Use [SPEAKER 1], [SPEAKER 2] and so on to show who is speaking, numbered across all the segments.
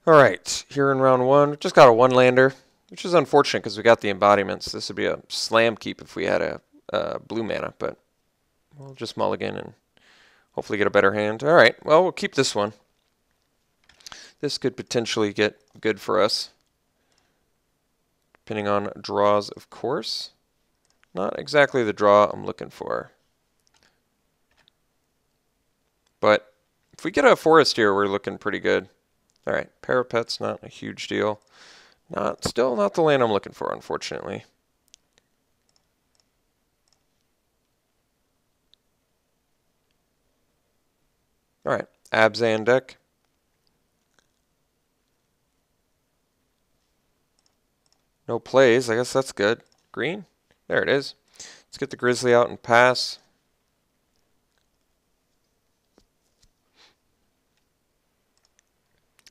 [SPEAKER 1] Alright, here in round one, just got a one-lander, which is unfortunate because we got the embodiments. This would be a slam keep if we had a blue mana, but we'll just mulligan and hopefully get a better hand. Alright, well, we'll keep this one. This could potentially get good for us, depending on draws, of course. Not exactly the draw I'm looking for. But if we get a forest here, we're looking pretty good. Alright, parapet's not a huge deal. Still not the land I'm looking for, unfortunately. Alright, Abzan deck. No plays, I guess that's good. Green? There it is. Let's get the Grizzly out and pass.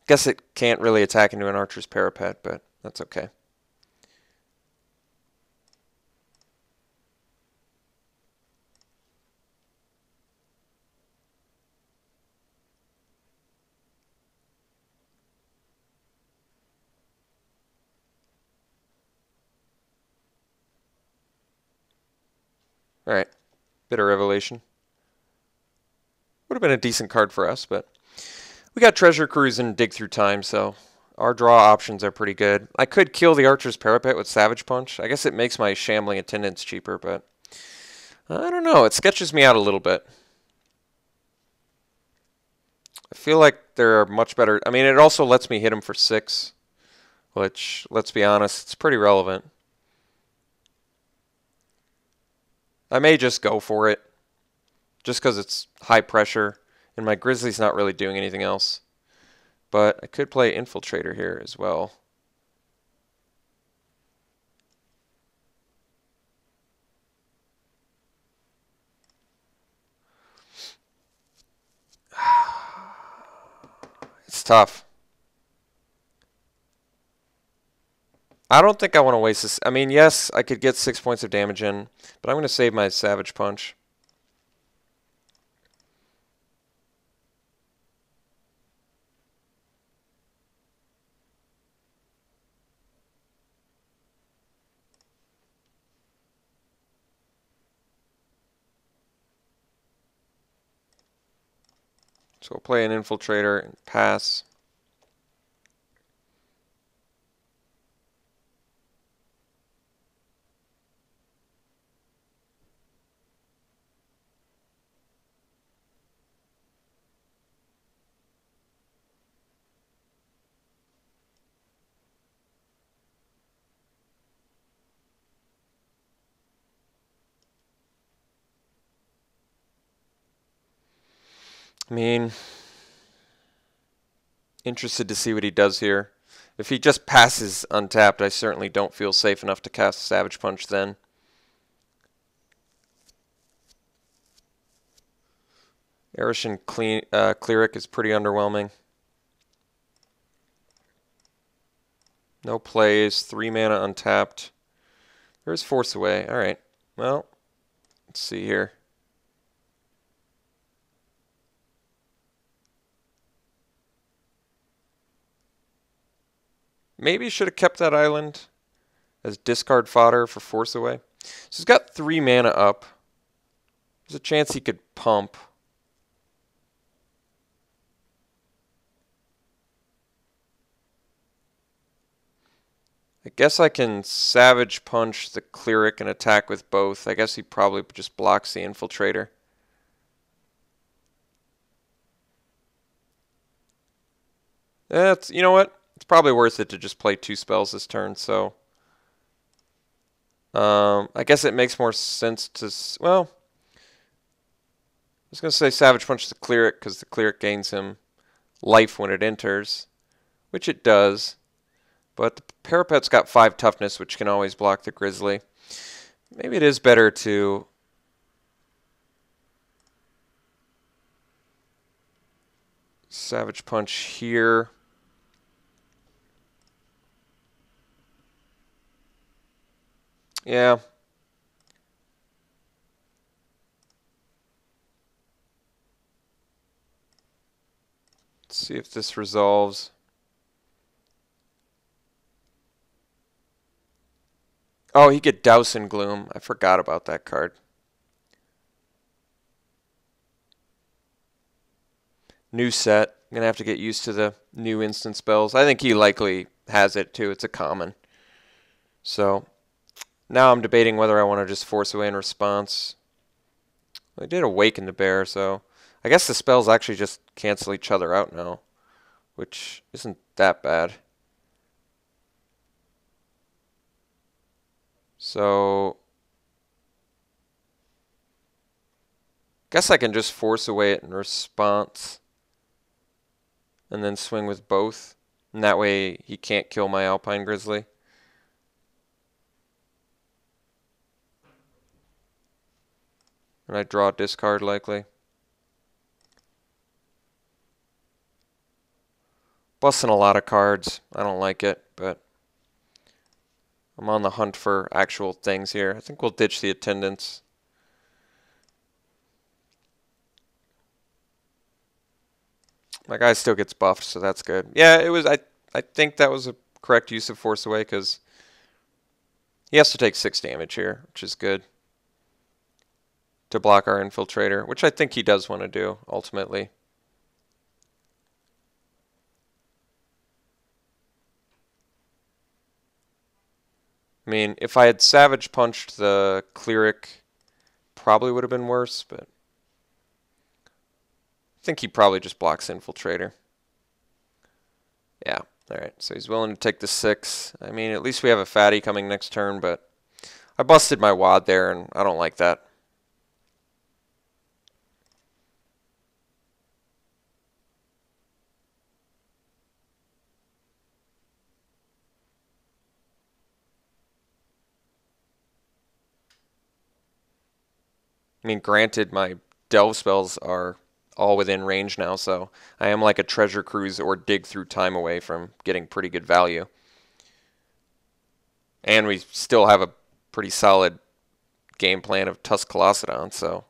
[SPEAKER 1] Guess it can't really attack into an Archer's Parapet, but that's okay. Alright, Bitter Revelation. Would have been a decent card for us, but we got Treasure Cruise and Dig Through Time, so our draw options are pretty good. I could kill the Archer's Parapet with Savage Punch. I guess it makes my Shambling Attendants cheaper, but I don't know. It sketches me out a little bit. I feel like there are much better... I mean, it also lets me hit him for 6, which, let's be honest, it's pretty relevant. I may just go for it, just because it's high pressure, and my Grizzly's not really doing anything else. But I could play Infiltrator here as well. It's tough. I don't think I want to waste this. I mean, yes, I could get 6 points of damage in, but I'm going to save my Savage Punch. So we'll play an Infiltrator and pass. I mean, interested to see what he does here. If he just passes untapped, I certainly don't feel safe enough to cast Savage Punch then. Erishan Cleric is pretty underwhelming. No plays, 3 mana untapped. There's Force Away. Alright, well, let's see here. Maybe should have kept that island as discard fodder for Force Away. So he's got 3 mana up. There's a chance he could pump. I guess I can Savage Punch the Cleric and attack with both. I guess he probably just blocks the Infiltrator. You know what? It's probably worth it to just play 2 spells this turn, so... I guess it makes more sense to... Well, I was going to say Savage Punch the Cleric because the Cleric gains him life when it enters, which it does. But the Parapet's got 5 toughness, which can always block the Grizzly. Maybe it is better to... Savage Punch here. Yeah. Let's see if this resolves. Oh, he could Douse in Gloom. I forgot about that card. New set. I'm going to have to get used to the new instant spells. I think he likely has it too. It's a common. So now I'm debating whether I want to just force away in response. I did Awaken the Bear, so I guess the spells actually just cancel each other out now, which isn't that bad. So guess I can just force away it in response and then swing with both. And that way he can't kill my Alpine Grizzly. And I draw a discard likely. Busting a lot of cards. I don't like it, but I'm on the hunt for actual things here. I think we'll ditch the attendance. My guy still gets buffed, so that's good. Yeah, it was. I think that was a correct use of Force Away because he has to take 6 damage here, which is good to block our Infiltrator, which I think he does want to do ultimately. I mean, if I had Savage Punched the Cleric, probably would have been worse, but I think he probably just blocks Infiltrator. Yeah, alright, so he's willing to take the 6. I mean, at least we have a fatty coming next turn, but I busted my wad there, and I don't like that. I mean, granted, my delve spells are all within range now, so I am like a Treasure Cruise or Dig Through Time away from getting pretty good value. And we still have a pretty solid game plan of Tusk Colossadon, so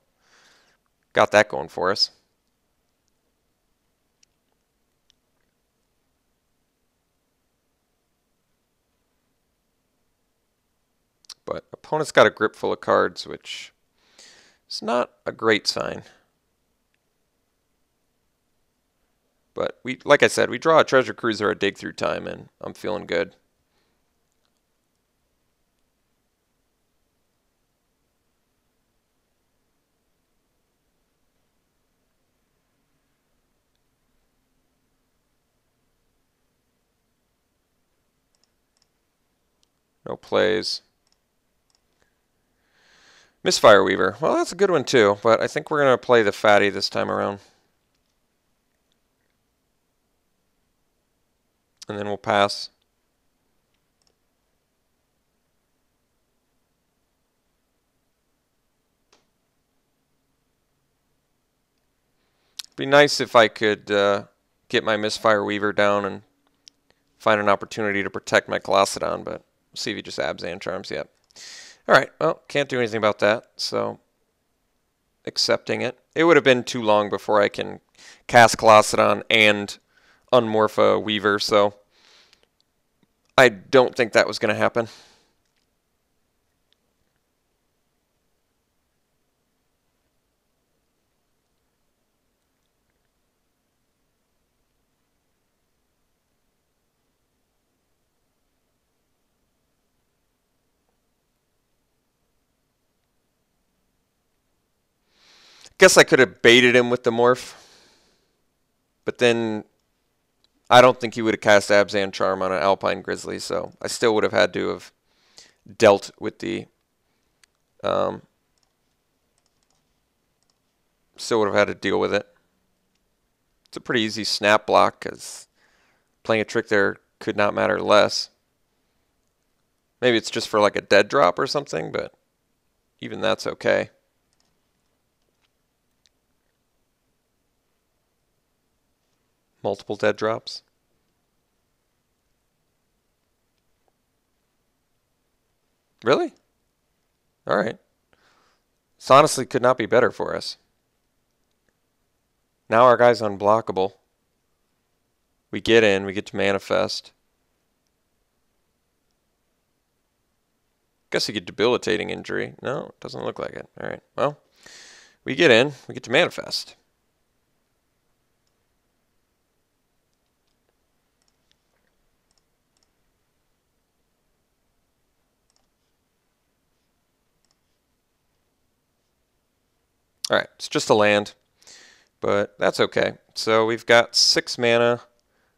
[SPEAKER 1] got that going for us. But opponent's got a grip full of cards, which is not a great sign. But we, like I said, we draw a Treasure Cruise or a Dig Through Time, and I'm feeling good. No plays. Misfire Weaver. Well, that's a good one too, but I think we're going to play the fatty this time around. And then we'll pass. Be nice if I could get my Misfire Weaver down and find an opportunity to protect my Colossadon, but we'll see if he just Abzan Charms yet. Alright, well, can't do anything about that, so accepting it. It would have been too long before I can cast Colossadon and unmorph a Weaver, so I don't think that was going to happen. Guess I could have baited him with the morph, but then I don't think he would have cast Abzan Charm on an Alpine Grizzly, so I still would have had to have dealt with the still would have had to deal with it. It's a pretty easy snap block because playing a trick there could not matter less. Maybe it's just for like a dead drop or something, but even that's okay. Multiple dead drops. Really? Alright. This honestly could not be better for us. Now our guy's unblockable. We get in, we get to manifest. Guess he get debilitating injury. No, doesn't look like it. All right, well, we get in. We get to manifest. All right, it's just a land, but that's okay. So we've got 6 mana.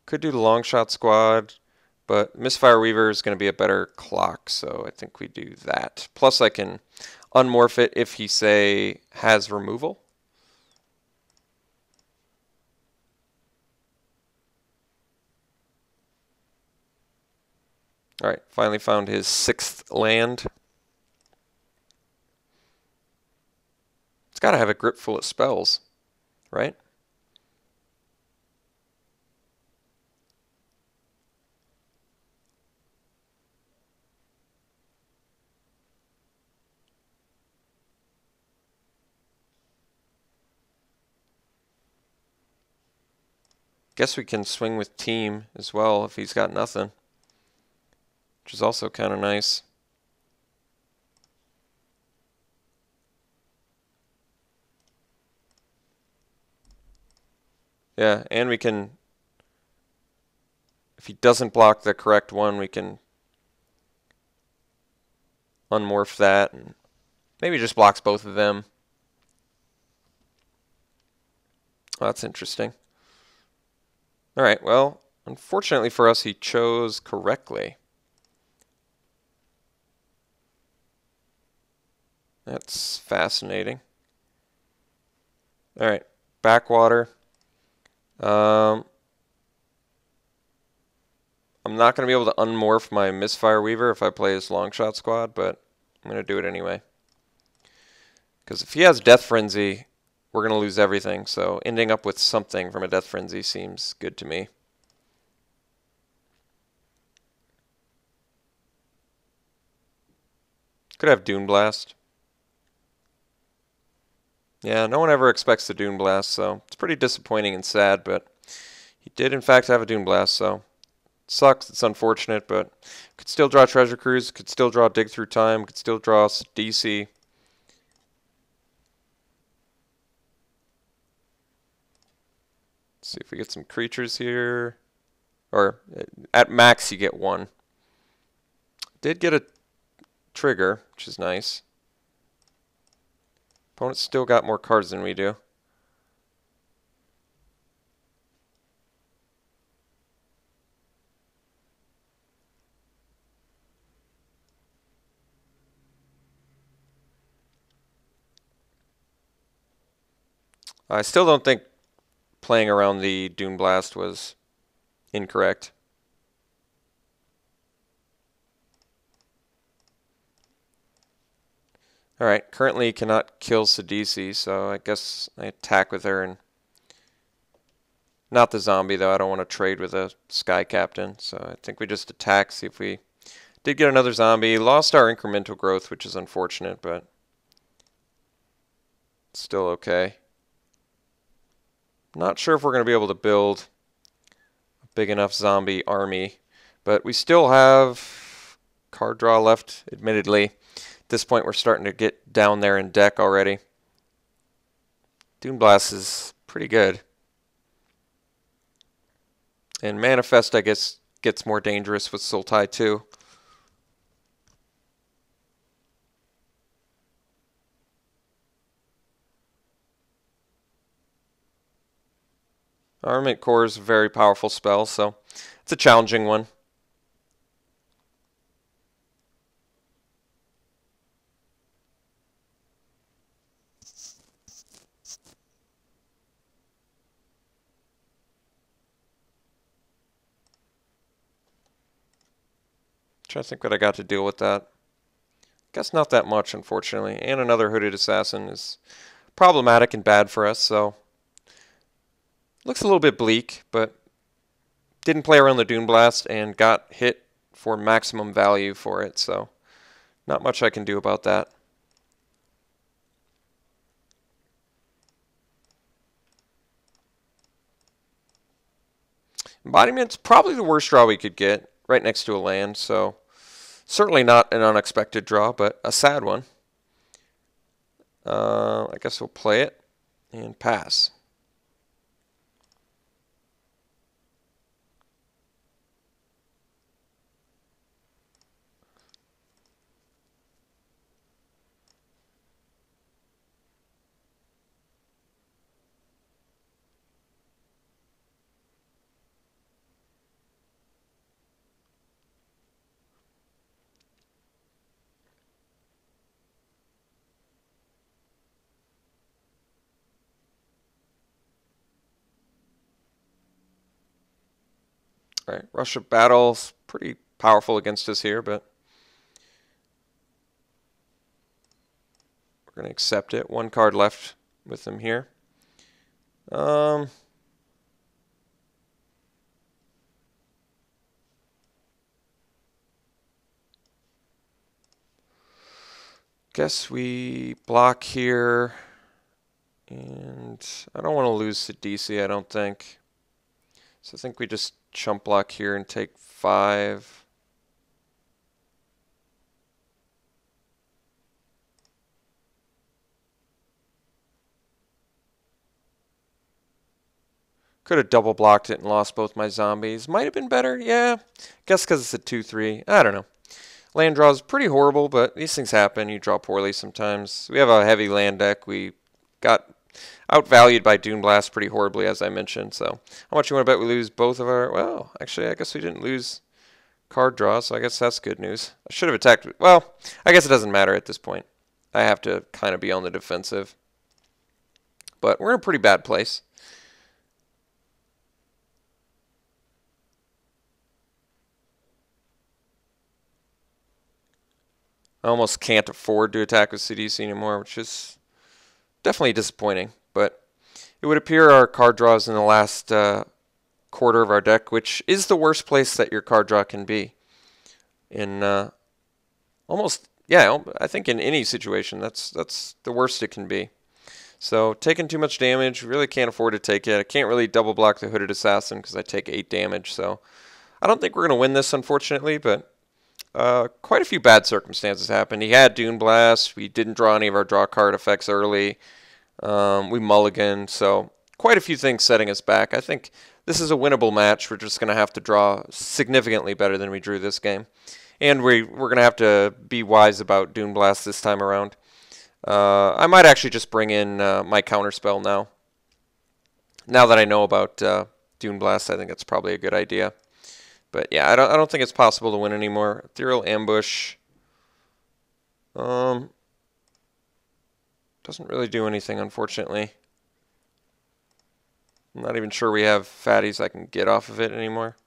[SPEAKER 1] Could do the long shot squad, but Misfire Weaver is going to be a better clock, so I think we do that. Plus I can unmorph it if he, say, has removal. All right, finally found his 6th land. It's got to have a grip full of spells, right? Guess we can swing with team as well if he's got nothing, which is also kind of nice. Yeah, and we can, if he doesn't block the correct one, we can unmorph that and maybe just blocks both of them. Well, that's interesting. All right, well, unfortunately for us, he chose correctly. That's fascinating. All right, backwater. I'm not going to be able to unmorph my Misfire Weaver if I play his Longshot squad, but I'm going to do it anyway. Because if he has Death Frenzy, we're going to lose everything, so ending up with something from a Death Frenzy seems good to me. Could have Dune Blast. Yeah, no one ever expects the Dune Blast, so it's pretty disappointing and sad, but he did in fact have a Dune Blast, so it sucks, it's unfortunate, but could still draw Treasure Cruise, could still draw Dig Through Time, could still draw DC. Let's see if we get some creatures here. Or at max you get 1. Did get a trigger, which is nice. Opponent's still got more cards than we do. I still don't think playing around the Dune Blast was incorrect. Alright, currently cannot kill Sidisi, so I guess I attack with her and not the zombie though. I don't want to trade with a Sky Captain, so I think we just attack, see if we did get another zombie. Lost our incremental growth, which is unfortunate, but still okay. Not sure if we're going to be able to build a big enough zombie army, but we still have card draw left, admittedly. At this point, we're starting to get down there in deck already. Dune Blast is pretty good. And Manifest, I guess, gets more dangerous with Sultai too. Armament Core is a very powerful spell, so it's a challenging one. Trying to think what I got to deal with that. Guess not that much, unfortunately. And another Hooded Assassin is problematic and bad for us, so looks a little bit bleak, but didn't play around the Dune Blast and got hit for maximum value for it, so not much I can do about that. Embodiment's probably the worst draw we could get, right next to a land, so Certainly not an unexpected draw, but a sad one. I guess we'll play it and pass. All right, Rush of Battle's pretty powerful against us here, but we're going to accept it. One card left with them here. Guess we block here, and I don't want to lose to DC, I don't think. So I think we just chump block here and take 5. Could have double blocked it and lost both my zombies. Might have been better, yeah. Guess because it's a 2-3. I don't know. Land draw is pretty horrible, but these things happen. You draw poorly sometimes. We have a heavy land deck. We got outvalued by Dune Blast pretty horribly, as I mentioned. So how much you want to bet we lose both of our... Well, actually, I guess we didn't lose card draw, so I guess that's good news. I should have attacked... Well, I guess it doesn't matter at this point. I have to kind of be on the defensive. But we're in a pretty bad place. I almost can't afford to attack with CDC anymore, which is definitely disappointing. But it would appear our card draw is in the last quarter of our deck, which is the worst place that your card draw can be. In almost, yeah, I think in any situation, that's the worst it can be. So taking too much damage, really can't afford to take it. I can't really double block the Hooded Assassin because I take 8 damage. So I don't think we're going to win this, unfortunately, but quite a few bad circumstances happened. He had Dune Blast. We didn't draw any of our draw card effects early. We mulliganed. So quite a few things setting us back. I think this is a winnable match. We're just going to have to draw significantly better than we drew this game. And we're going to have to be wise about Dune Blast this time around. I might actually just bring in my counterspell now. Now that I know about Dune Blast, I think that's probably a good idea. But yeah, I don't think it's possible to win anymore. Ethereal Ambush doesn't really do anything, unfortunately. I'm not even sure we have fatties I can get off of it anymore.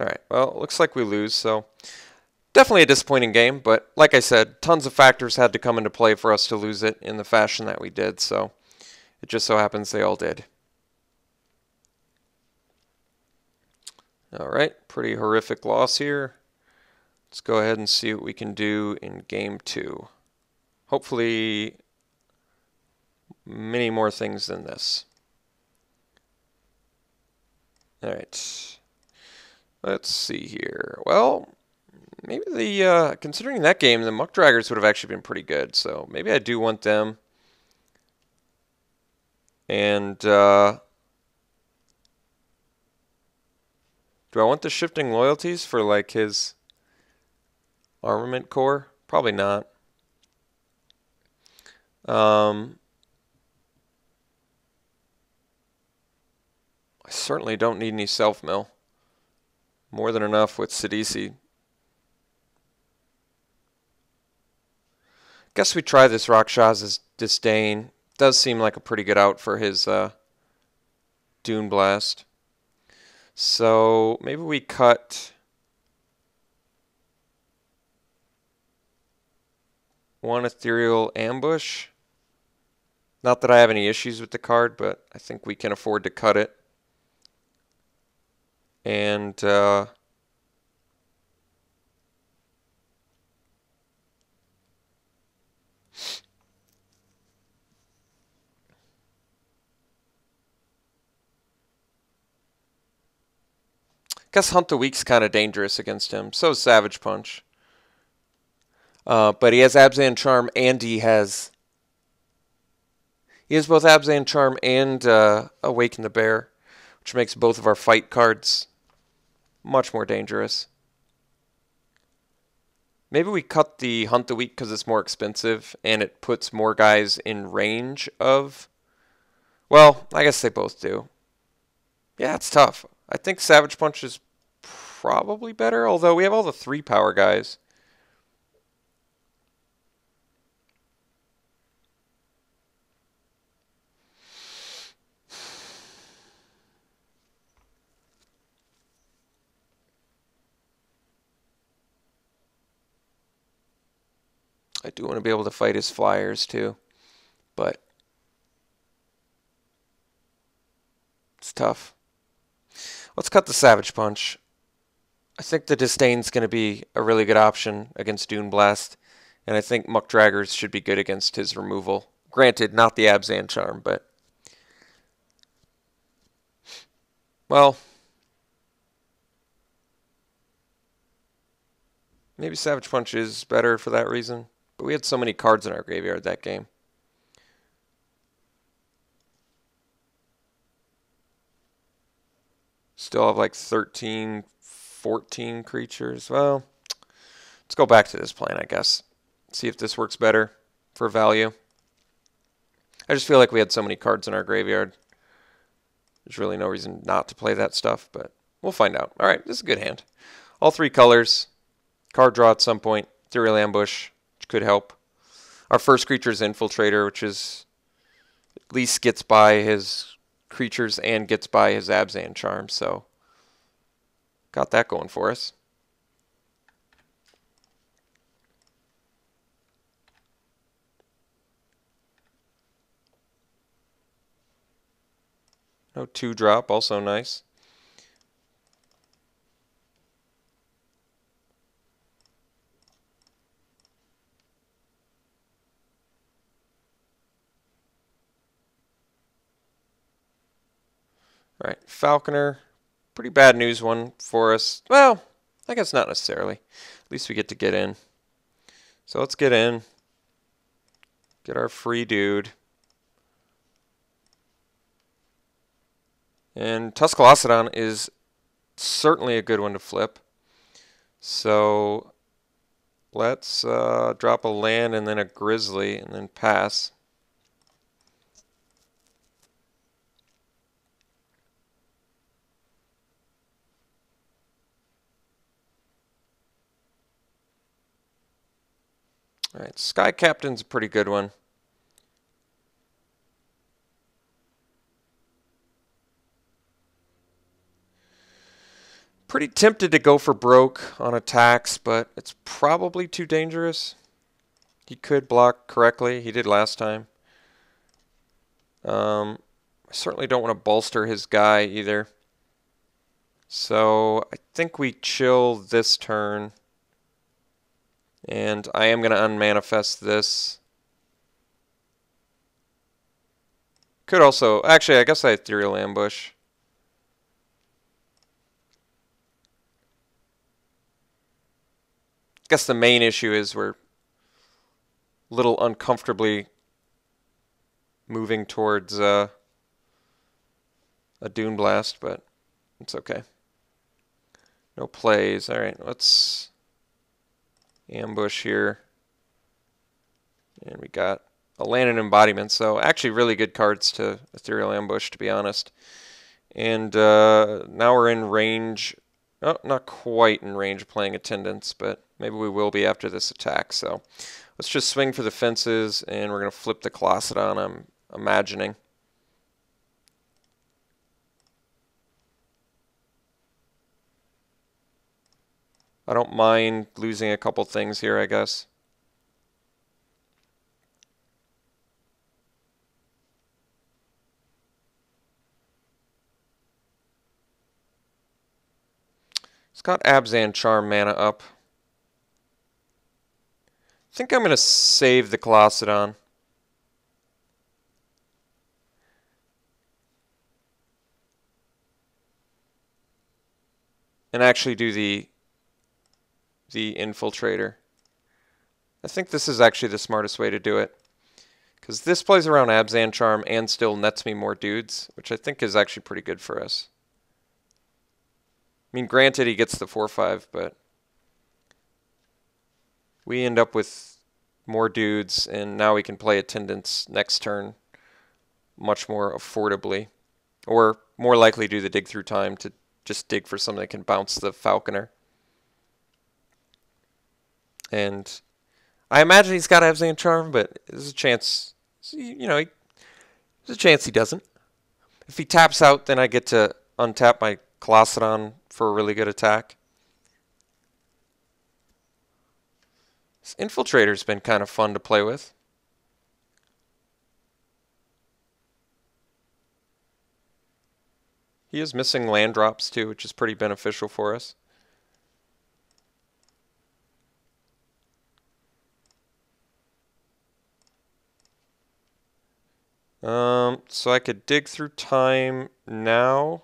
[SPEAKER 1] Alright, well, it looks like we lose, so definitely a disappointing game, but like I said, tons of factors had to come into play for us to lose it in the fashion that we did, so it just so happens they all did. Alright, pretty horrific loss here. Let's go ahead and see what we can do in game 2. Hopefully, many more things than this. Alright, let's see here. Well, maybe the, considering that game, the Muck Draggers would have actually been pretty good, so maybe I do want them. And, do I want the Shifting Loyalties for, like, his armament core? Probably not. I certainly don't need any self-mill. More than enough with Sidisi. Guess we try this Rakshas's Disdain. Does seem like a pretty good out for his Dune Blast. So maybe we cut one Ethereal Ambush. Not that I have any issues with the card, but I think we can afford to cut it. And Guess Hunt the Weak's kind of dangerous against him. So is Savage Punch. But he has Abzan Charm and he has both Abzan Charm and Awaken the Bear, which makes both of our fight cards much more dangerous. Maybe we cut the Hunt the Weak because it's more expensive and it puts more guys in range of... Well, I guess they both do. Yeah, it's tough. I think Savage Punch is probably better, although we have all the 3-power guys. I do want to be able to fight his flyers too, but it's tough. Let's cut the Savage Punch. I think the Disdain's going to be a really good option against Dune Blast, and I think Muck Draggers should be good against his removal. Granted, not the Abzan Charm, but... Well... Maybe Savage Punch is better for that reason. But we had so many cards in our graveyard that game. Still have like 13, 14 creatures. Well, let's go back to this plan, I guess. See if this works better for value. I just feel like we had so many cards in our graveyard. There's really no reason not to play that stuff, but we'll find out. All right, this is a good hand. All 3 colors. Card draw at some point. Ethereal Ambush, which could help. Our first creature is Infiltrator, which is at least gets by his creatures and gets by his Abzan Charm, so got that going for us. No 2-drop, also nice. All right, Falconer, pretty bad news one for us. Well, I guess not necessarily. At least we get to get in. So let's get in. Get our free dude. And Tuscalocedon is certainly a good one to flip. So let's drop a land and then a Grizzly and then pass. All right, Sky Captain's a pretty good one. Pretty tempted to go for broke on attacks, but it's probably too dangerous. He could block correctly. He did last time. I certainly don't want to bolster his guy either. So I think we chill this turn. And I am going to unmanifest this. Could also... Actually, I guess I Ethereal Ambush. I guess the main issue is we're a little uncomfortably moving towards a Dune Blast, but it's okay. No plays. All right, let's ambush here. And we got a land and embodiment, so actually really good cards to Ethereal Ambush, to be honest. And now we're in range. Oh, not quite in range of playing Attendance, but maybe we will be after this attack. So let's just swing for the fences, and we're going to flip the Colossedon, I'm imagining. I don't mind losing a couple things here, I guess. It's got Abzan Charm mana up. I think I'm going to save the Colossedon. and actually do the infiltrator. I think this is actually the smartest way to do it, because this plays around Abzan Charm and still nets me more dudes, which I think is actually pretty good for us. I mean, granted, he gets the 4/5, but we end up with more dudes, and now we can play Attendants next turn much more affordably, or more likely do the dig through time to just dig for something that can bounce the Falconer. And I imagine he's got Abzan Charm, but there's a chance, you know, there's a chance he doesn't. If he taps out, then I get to untap my Colossadon for a really good attack. This Infiltrator's been kind of fun to play with. He is missing land drops too, which is pretty beneficial for us. So I could dig through time now.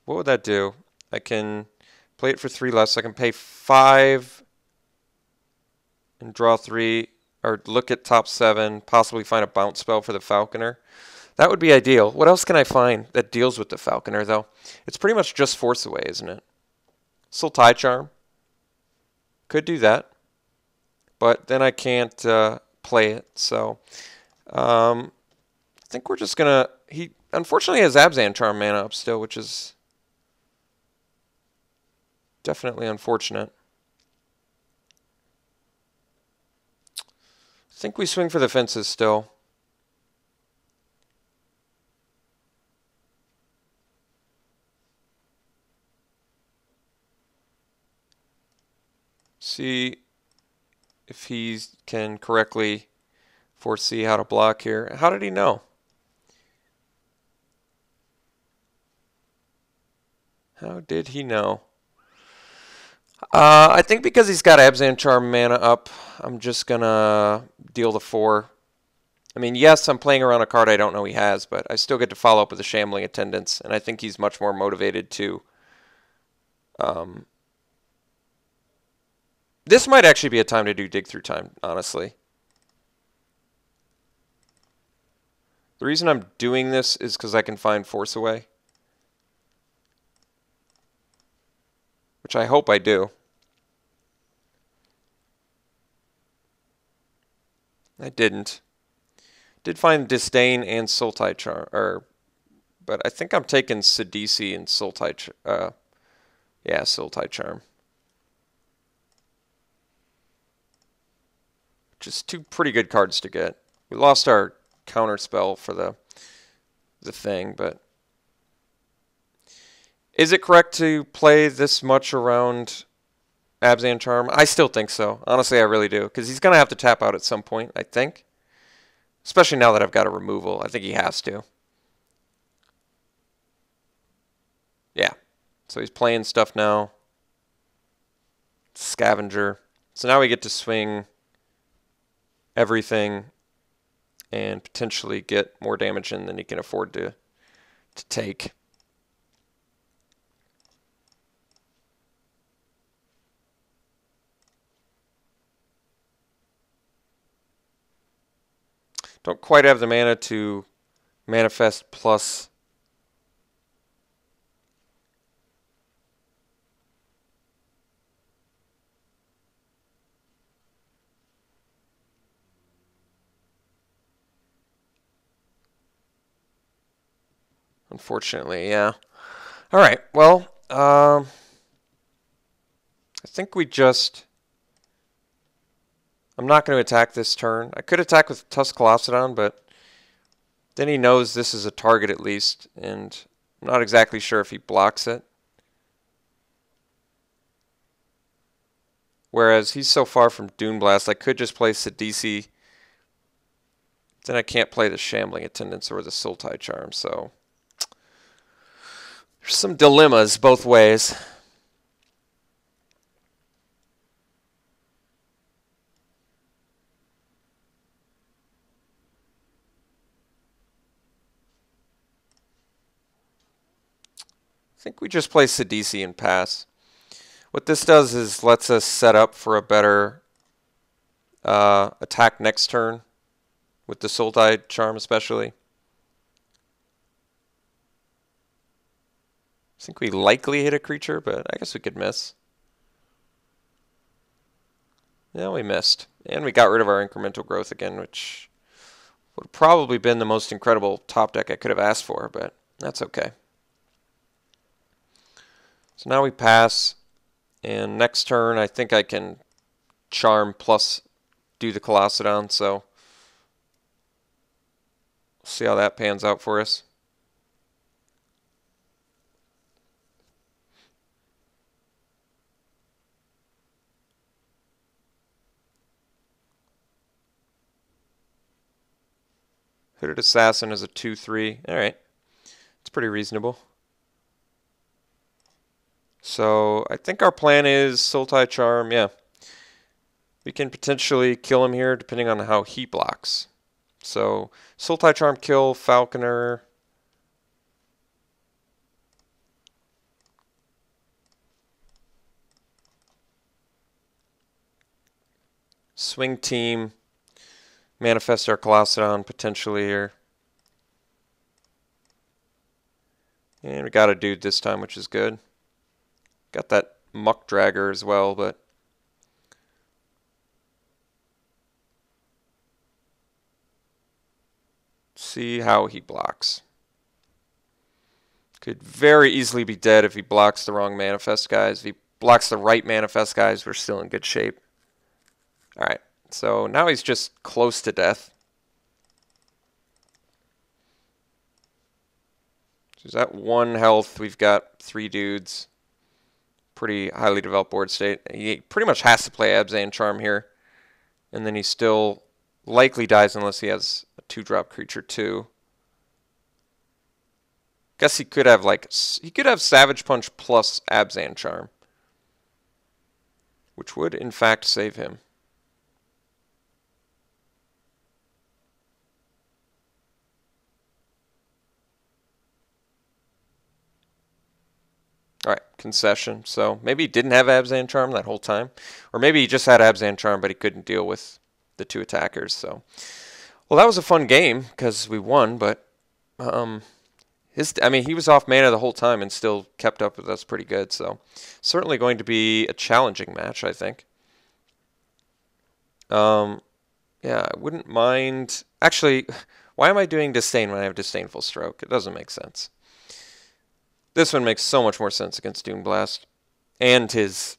[SPEAKER 1] What would that do? I can play it for 3 less. I can pay 5 and draw 3, or look at top 7, possibly find a bounce spell for the Falconer. That would be ideal. What else can I find that deals with the Falconer, though? It's pretty much just Force Away, isn't it? Sultai Charm. Could do that. But then I can't play it, so I think we're just going to... He unfortunately has Abzan Charm mana up still, which is definitely unfortunate. I think we swing for the fences still. See if he can correctly foresee how to block here. How did he know? How did he know? I think because he's got Abzan Charm mana up, I'm just going to deal the 4. I mean, yes, I'm playing around a card I don't know he has, but I still get to follow up with the Shambling Attendants, and I think he's much more motivated to... This might actually be a time to do dig through time, honestly. The reason I'm doing this is because I can find Force Away, which I hope I do. I didn't. Did find Disdain and Sultai Charm, but I think I'm taking Sidisi and Sultai. Yeah, Sultai Charm. Just 2 pretty good cards to get. We lost our counter spell for the thing, but is it correct to play this much around Abzan Charm? I still think so. Honestly, I really do, because he's going to have to tap out at some point, I think. Especially now that I've got a removal. I think he has to. Yeah. So he's playing stuff now. Scavenger. So now we get to swing everything and potentially get more damage in than he can afford to take. Don't quite have the mana to manifest plus. Unfortunately, yeah. All right, well, I think we just... I'm not going to attack this turn. I could attack with Tusk Colossadon, but then he knows this is a target at least, and I'm not exactly sure if he blocks it. Whereas he's so far from Dune Blast, I could just play Sidisi. Then I can't play the Shambling Attendants or the Sultai Charm, so... There's some dilemmas both ways. think we just play Sidisi and pass. What this does is lets us set up for a better attack next turn, with the Sultai Charm especially. I think we likely hit a creature, but I guess we could miss. Yeah, we missed. And we got rid of our incremental growth again, which would have probably been the most incredible top deck I could have asked for, but that's okay. So now we pass, and next turn I think I can Charm plus do the Colossedon, so see how that pans out for us. Hooded Assassin is a 2/3. Alright. It's pretty reasonable. So I think our plan is Sultai Charm, yeah. We can potentially kill him here depending on how he blocks. So Sultai Charm kill, Falconer. Swing team. Manifest our Colossedon potentially here. And we got a dude this time, which is good. Got that Muck Dragger as well, but see how he blocks. Could very easily be dead if he blocks the wrong Manifest guys. If he blocks the right Manifest guys, we're still in good shape. Alright, so now he's just close to death. So he's at 1 health. We've got 3 dudes. Pretty highly developed board state. He pretty much has to play Abzan Charm here. And then he still likely dies unless he has a 2-drop creature too. Guess he could have Savage Punch plus Abzan Charm, which would in fact save him. Alright, concession. So maybe he didn't have Abzan Charm that whole time. Or maybe he just had Abzan Charm, but he couldn't deal with the 2 attackers. So, well, that was a fun game because we won, but he was off mana the whole time and still kept up with us pretty good. So, certainly going to be a challenging match, I think. Yeah, I wouldn't mind. Actually, why am I doing Disdain when I have Disdainful Stroke? It doesn't make sense. This one makes so much more sense against Doomblast and his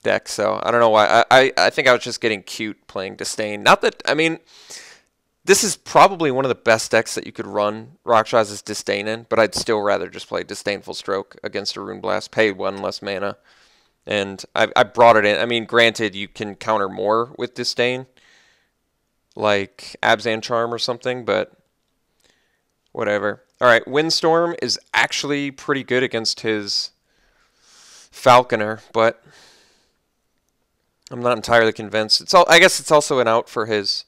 [SPEAKER 1] deck, so I don't know why. I think I was just getting cute playing Disdain. Not that, this is probably one of the best decks that you could run Rakshas's Disdain in, but I'd still rather just play Disdainful Stroke against a Rune Blast, pay 1 less mana, and I brought it in. Granted, you can counter more with Disdain, like Abzan Charm or something, but whatever. Alright, Windstorm is actually pretty good against his Falconer, but I'm not entirely convinced. I guess it's also an out for his...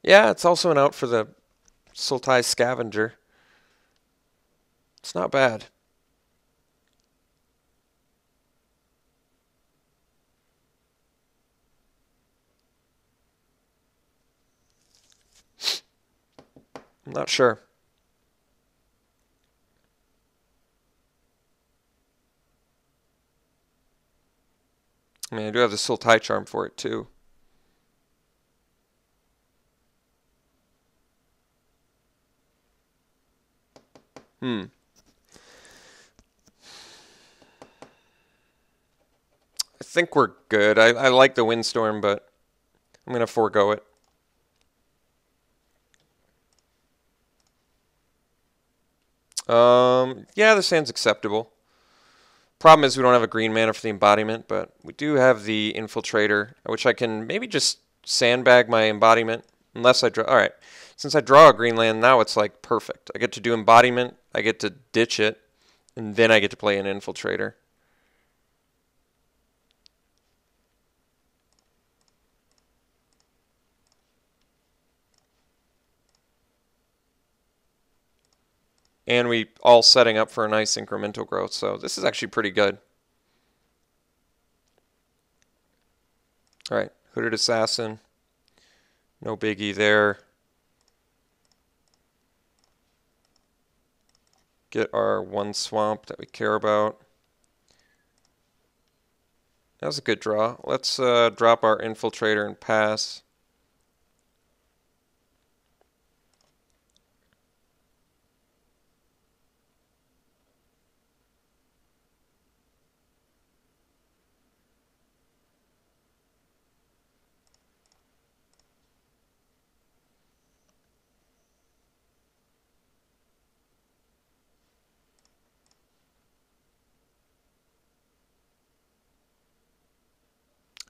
[SPEAKER 1] Yeah, it's also an out for the Sultai Scavenger. It's not bad. I'm not sure. I do have the Sultai Charm for it too. I think we're good. I like the Windstorm, but I'm going to forego it. Yeah, this hand's acceptable. Problem is we don't have a green mana for the embodiment, but we do have the Infiltrator, which I can maybe just sandbag my embodiment, unless I draw... Alright, since I draw a green land, now it's like perfect. I get to do embodiment, I get to ditch it, and then I get to play an Infiltrator. And we all setting up for a nice incremental growth. So this is actually pretty good. All right, Hooded Assassin. No biggie there. Get our one swamp that we care about. That was a good draw. Let's drop our Infiltrator and pass.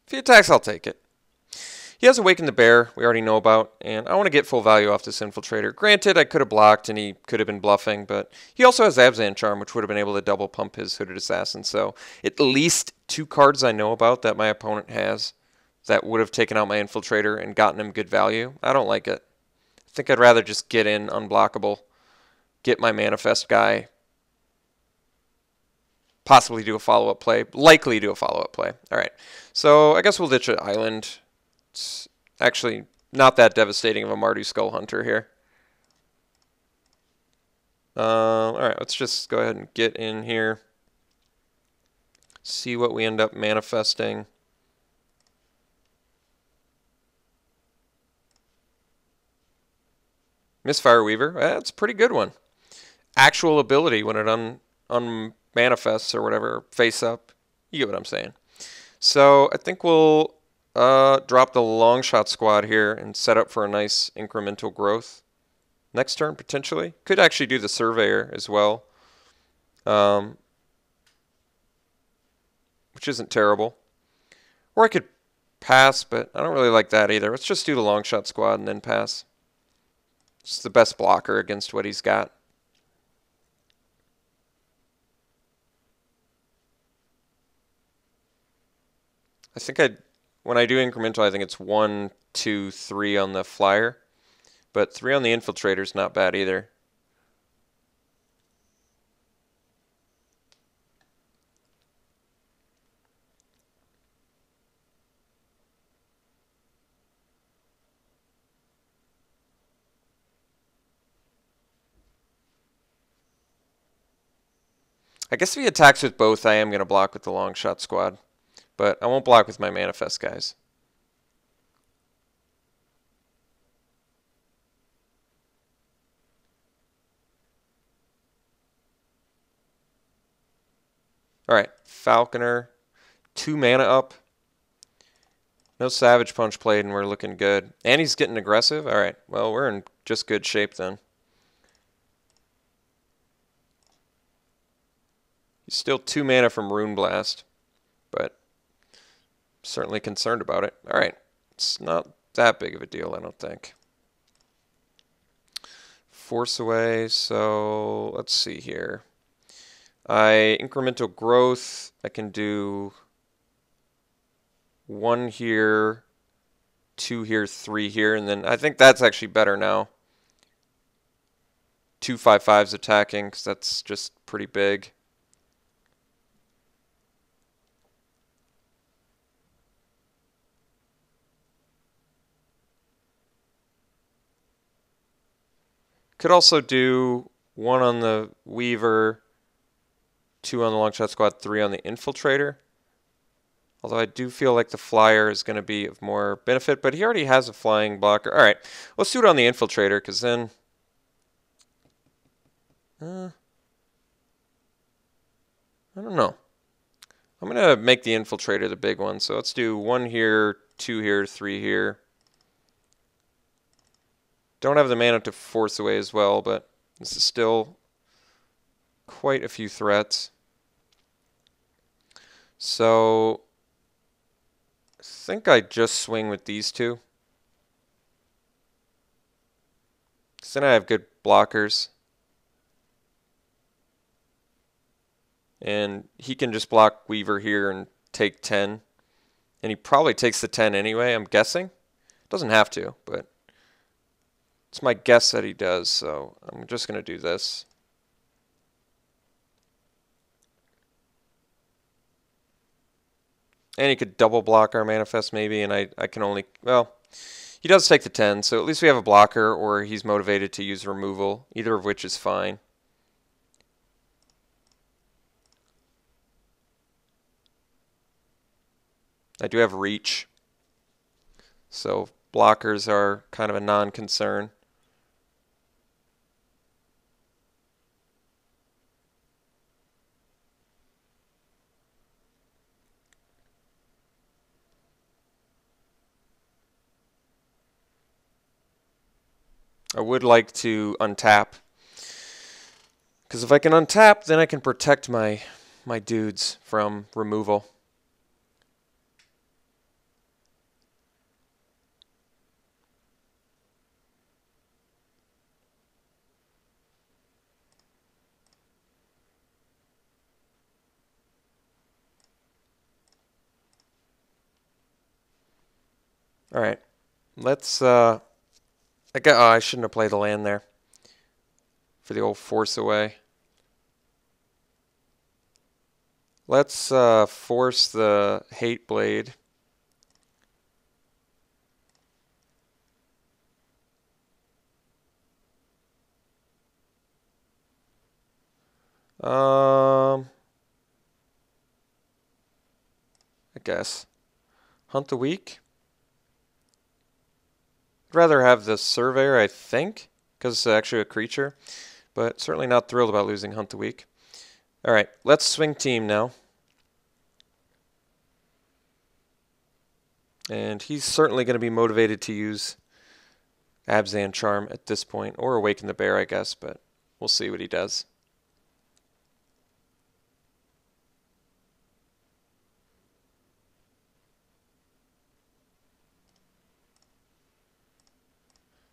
[SPEAKER 1] If he attacks, I'll take it. He has Awaken the Bear, we already know about, and I want to get full value off this Infiltrator. Granted, I could have blocked and he could have been bluffing, but he also has Abzan Charm, which would have been able to double pump his Hooded Assassin. So at least 2 cards I know about that my opponent has that would have taken out my Infiltrator and gotten him good value. I don't like it. I think I'd rather just get in unblockable, get my Manifest guy, possibly do a follow-up play, likely do a follow-up play. All right, so I guess we'll ditch an island. It's actually not that devastating of a Mardu Skull Hunter here. All right, let's just go ahead and get in here. See what we end up manifesting. Misfire Weaver, that's a pretty good one. Actual ability when it unmanifests or whatever, face up. You get what I'm saying. So I think we'll drop the long shot squad here and set up for a nice incremental growth. Next turn, potentially. Could actually do the Surveyor as well, which isn't terrible. Or I could pass, but I don't really like that either. Let's just do the long shot squad and then pass. It's the best blocker against what he's got. I think when I do incremental, I think it's 1, 2, 3 on the flyer. But 3 on the Infiltrator is not bad either. I guess if he attacks with both, I am going to block with the long shot squad. But I won't block with my Manifest guys. Alright, Falconer. 2 mana up. No Savage Punch played and we're looking good. And he's getting aggressive? Alright, well we're in just good shape then. He's still 2 mana from Rune Blast. But certainly concerned about it. Alright, it's not that big of a deal, I don't think. Force away, so let's see here. Incremental growth, I can do 1 here, 2 here, 3 here, and then I think that's actually better now. 2 5/5s attacking, because that's just pretty big. Could also do 1 on the Weaver, 2 on the long shot squad, 3 on the Infiltrator. Although I do feel like the flyer is going to be of more benefit, but he already has a flying blocker. All right, let's do it on the Infiltrator, because then I don't know. I'm going to make the Infiltrator the big one. So let's do 1 here, 2 here, 3 here. Don't have the mana to force away as well, but this is still quite a few threats. So I think I just swing with these 2. Because then I have good blockers. And he can just block Weaver here and take 10. And he probably takes the 10 anyway, I'm guessing. Doesn't have to, but it's my guess that he does, so I'm just going to do this. And he could double block our manifest maybe, and I can only, well, he does take the 10, so at least we have a blocker, or he's motivated to use removal, either of which is fine. I do have reach, so blockers are kind of a non-concern. I would like to untap, because if I can untap, then I can protect my dudes from removal. All right, let's. I shouldn't have played the land there for the old force away. Let's force the hate blade. I guess hunt the weak. I'd rather have the surveyor, I think, because it's actually a creature, but certainly not thrilled about losing hunt the weak. All right, let's swing team now. And he's certainly going to be motivated to use Abzan Charm at this point, or Awaken the Bear, I guess, but we'll see what he does.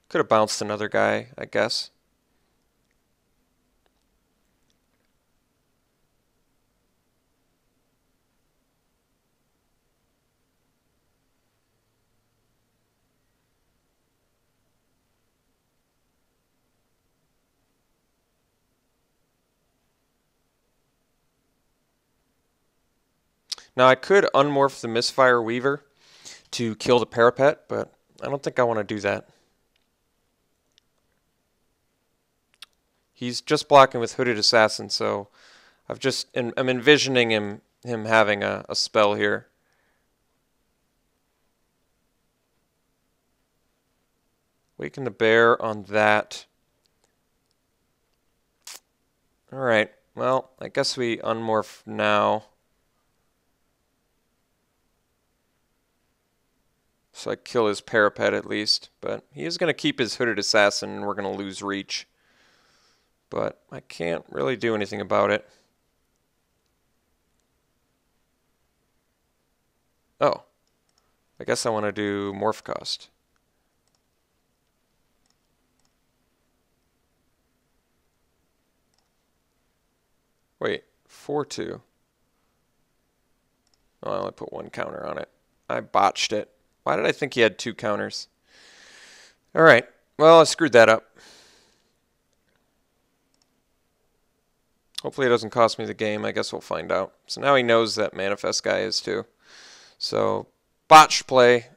[SPEAKER 1] Could have bounced another guy, I guess. Now I could unmorph the Misfire Weaver to kill the parapet, but I don't think I want to do that. He's just blocking with Hooded Assassin, so I'm envisioning him having a spell here. Waken the Bear on that. Alright, well, I guess we unmorph now. So I kill his parapet at least, but he is going to keep his Hooded Assassin and we're going to lose reach. But I can't really do anything about it. Oh, I guess I want to do Morph Cost. Wait, 4-2. Oh, I only put one counter on it. I botched it. Why did I think he had 2 counters? Alright, well, I screwed that up. Hopefully it doesn't cost me the game. I guess we'll find out. So now he knows that Manifest guy is too. So, botched play.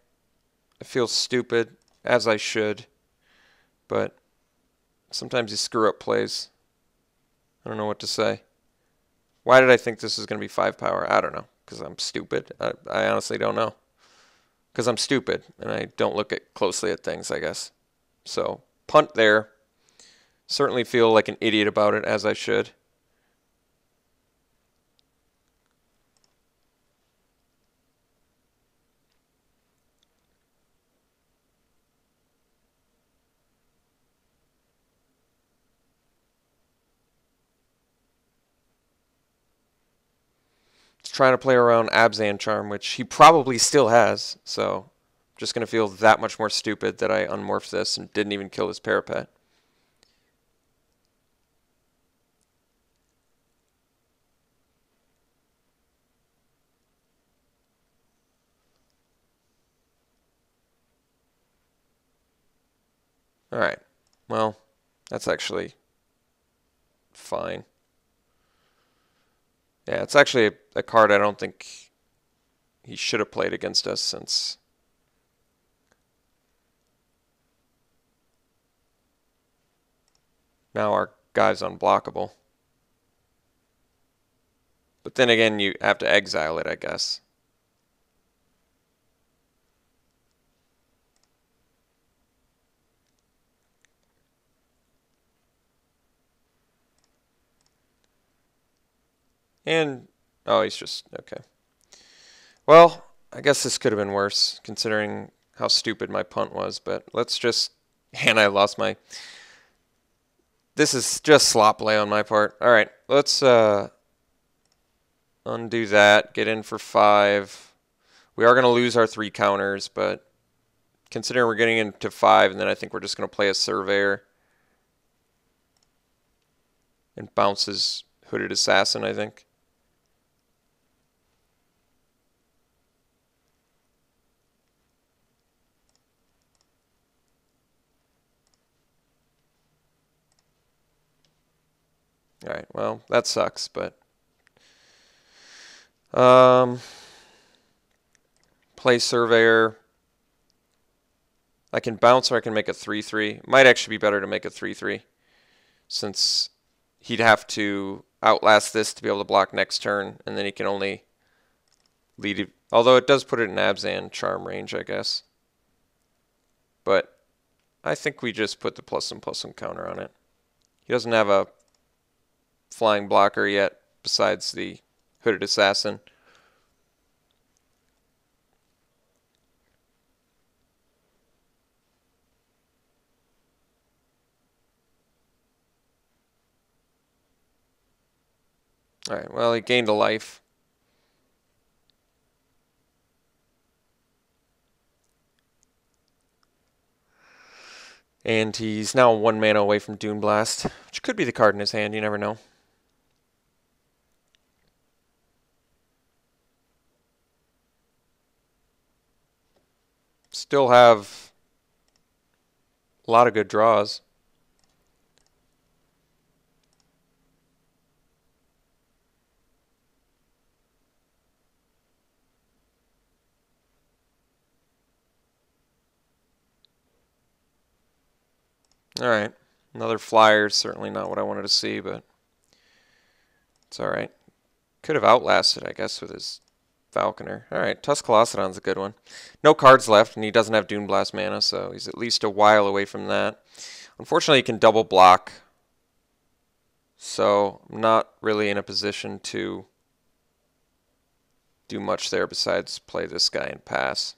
[SPEAKER 1] I feel stupid, as I should. But sometimes you screw up plays. I don't know what to say. Why did I think this was going to be 5 power? I don't know. Because I'm stupid? I honestly don't know. Because I'm stupid, and I don't look closely at things, I guess. So, punt there. Certainly feel like an idiot about it, as I should. Trying to play around Abzan Charm, which he probably still has, so I'm just going to feel that much more stupid that I unmorphed this and didn't even kill his parapet. Alright, well, that's actually fine. Yeah, it's actually a card I don't think he should have played against us since now our guy's unblockable. But then again, you have to exile it, I guess. And, oh, he's just, okay. Well, I guess this could have been worse, considering how stupid my punt was, but let's just, and I lost my, this is just slop play on my part. All right, let's undo that, get in for 5. We are going to lose our 3 counters, but considering we're getting into 5, and then I think we're just going to play a Surveyor and bounce his Hooded Assassin, I think. All right, well, that sucks, but play Surveyor. I can bounce or I can make a 3-3. Might actually be better to make a 3-3 since he'd have to outlast this to be able to block next turn, and then he can only lead it. Although it does put it in Abzan charm range, I guess. But I think we just put the +1/+1 counter on it. He doesn't have a flying blocker yet besides the Hooded Assassin. Alright, well, he gained a life. And he's now 1 mana away from Dune Blast, which could be the card in his hand, you never know. Still have a lot of good draws. Alright, another flyer is certainly not what I wanted to see, but it's alright. Could have outlasted, I guess, with his Falconer. Alright, Tuscalocedon's a good one. No cards left, and he doesn't have Dune Blast mana, so he's at least a while away from that. Unfortunately, he can double block, so I'm not really in a position to do much there besides play this guy and pass.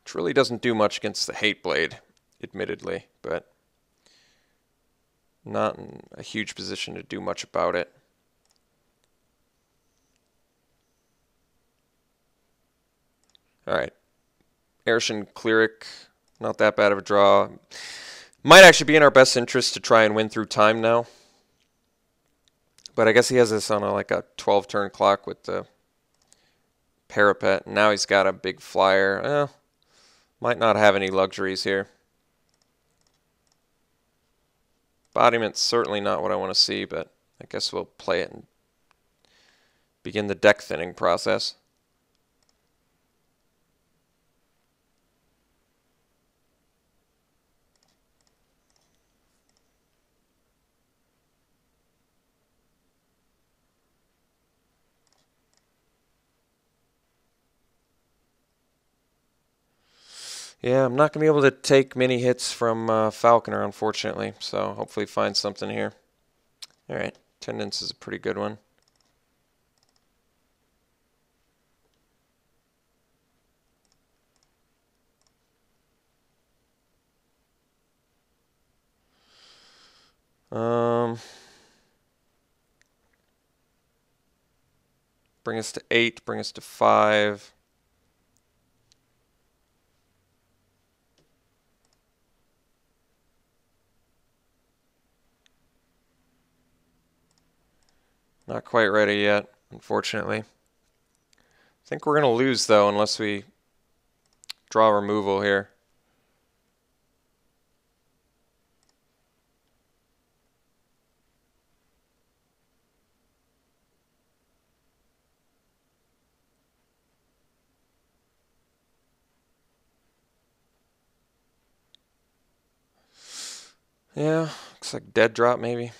[SPEAKER 1] Which really doesn't do much against the Hate Blade, admittedly, but not in a huge position to do much about it. Alright, Aershan Cleric, not that bad of a draw. Might actually be in our best interest to try and win through time now. But I guess he has this on like a 12-turn clock with the Parapet. And now he's got a big flyer. Might not have any luxuries here. Bodyment's certainly not what I want to see, but I guess we'll play it and begin the deck thinning process. Yeah, I'm not going to be able to take many hits from Falconer, unfortunately, so hopefully find something here. Alright, Attendance is a pretty good one. Bring us to 8, bring us to 5. Not quite ready yet, unfortunately. I think we're going to lose, though, unless we draw removal here. Yeah, looks like dead drop maybe.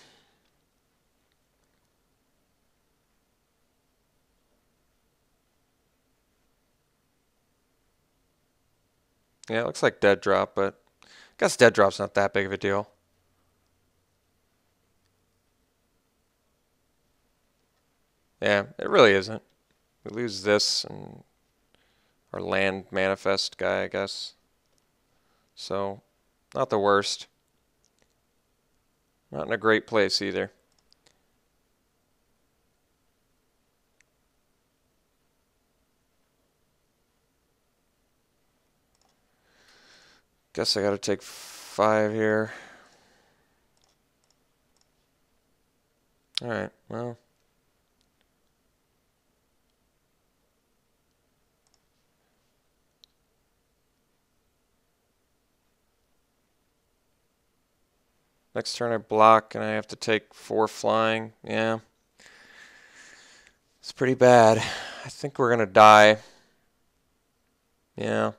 [SPEAKER 1] Yeah, it looks like dead drop, but I guess dead drop's not that big of a deal. Yeah, it really isn't. We lose this and our land manifest guy, I guess. So, not the worst. Not in a great place either. Guess I gotta take 5 here. Alright, well. Next turn I block and I have to take 4 flying. Yeah. It's pretty bad. I think we're gonna die. Yeah.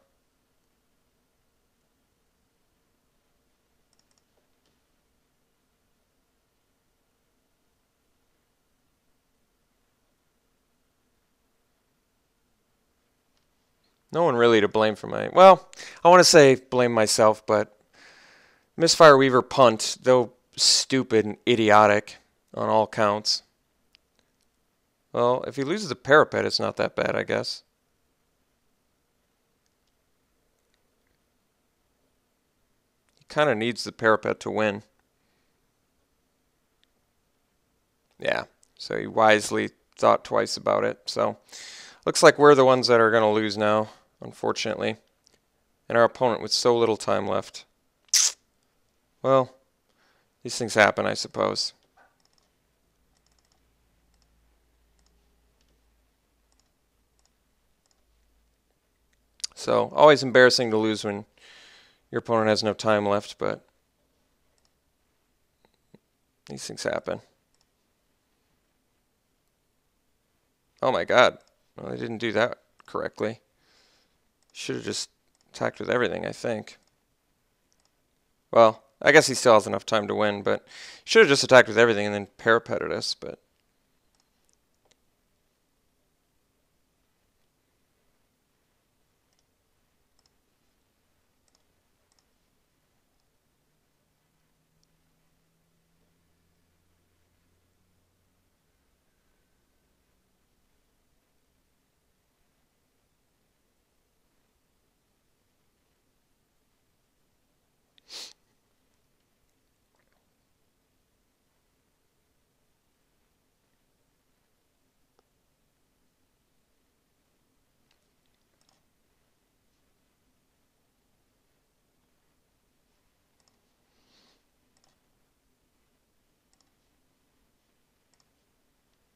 [SPEAKER 1] No one really to blame for my... Well, I want to say blame myself, but Misfire Weaver punt, though stupid and idiotic on all counts. Well, if he loses the parapet, it's not that bad, I guess. He kind of needs the parapet to win. Yeah, so he wisely thought twice about it. So, looks like we're the ones that are going to lose now, unfortunately. And our opponent with so little time left. Well, these things happen, I suppose. So, always embarrassing to lose when your opponent has no time left, but these things happen. Oh my god. Well, I didn't do that correctly. Should have just attacked with everything, I think. Well, I guess he still has enough time to win, but should have just attacked with everything and then parapeted us, but...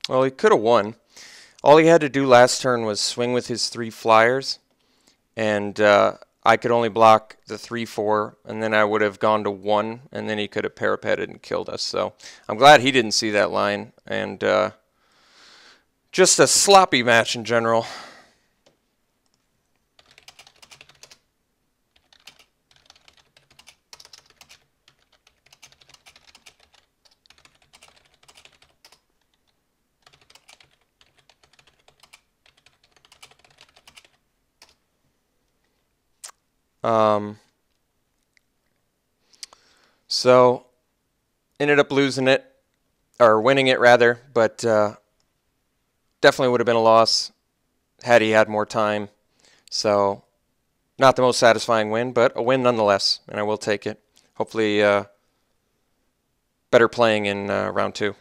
[SPEAKER 1] Well, he could have won. All he had to do last turn was swing with his 3 flyers, and I could only block the 3-4, and then I would have gone to 1, and then he could have parapeted and killed us. So I'm glad he didn't see that line, and just a sloppy match in general. So ended up losing it, or winning it rather, but definitely would have been a loss had he had more time. So not the most satisfying win, but a win nonetheless, and I will take it. Hopefully better playing in round 2.